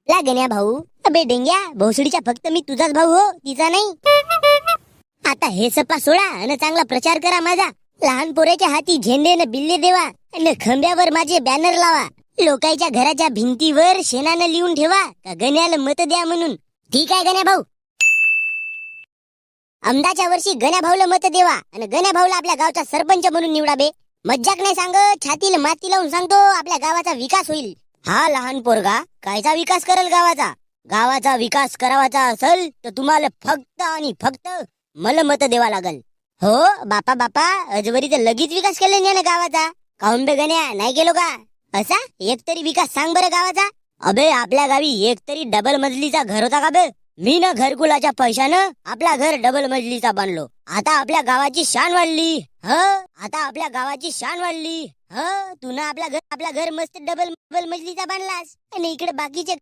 ला गण्या भाऊ. अबे डेंग्या, भोसडीच्या फक्त मी तुझाच भाऊ हो, तिचा नाही. आता हे सप्पा सोडा आणि चांगला प्रचार करा माझा. लहान पोराच्या हाती झेंडे न बिल्ले देवा आणि खंब्यावर माझे बॅनर लावा. लोकांच्या घराच्या भिंतीवर शेणानं लिहून ठेवा का गण्याला मत द्या म्हणून. ठीक आहे गण्या भाऊ. आमदाच्या वर्षी गण्या भाऊला मत देवा आणि गण्या भाऊला आपल्या गावचा सरपंच म्हणून निवडा बे. मज्जाक नाही सांगत, छातीला माती लावून सांगतो, आपल्या गावाचा विकास होईल. हा लहान पोरगा कायचा विकास करेल गावाचा. गावाचा विकास करावाचा असेल तर तुम्हाला फक्त आणि फक्त मला मत देवा लागल. हो बापा बापा, अजवरीचा लगेच विकास केला ना गावाचा. काऊन बे गण्या, नाही गेलो का? असा एक तरी विकास सांग बरं गावाचा. अबे आपल्या गावी एक तरी डबल मजलीचा घर होता का बे? मी ना घरकुलाच्या पैशानं आपला घर डबल मजलीचा बांधलो. आता आपल्या गावाची शान वाढली. आता आपल्या गावाची शान वाढली. तू ना आपला घर मस्त डबल मजलीचा बांधलास आणि इकडे बाकीचे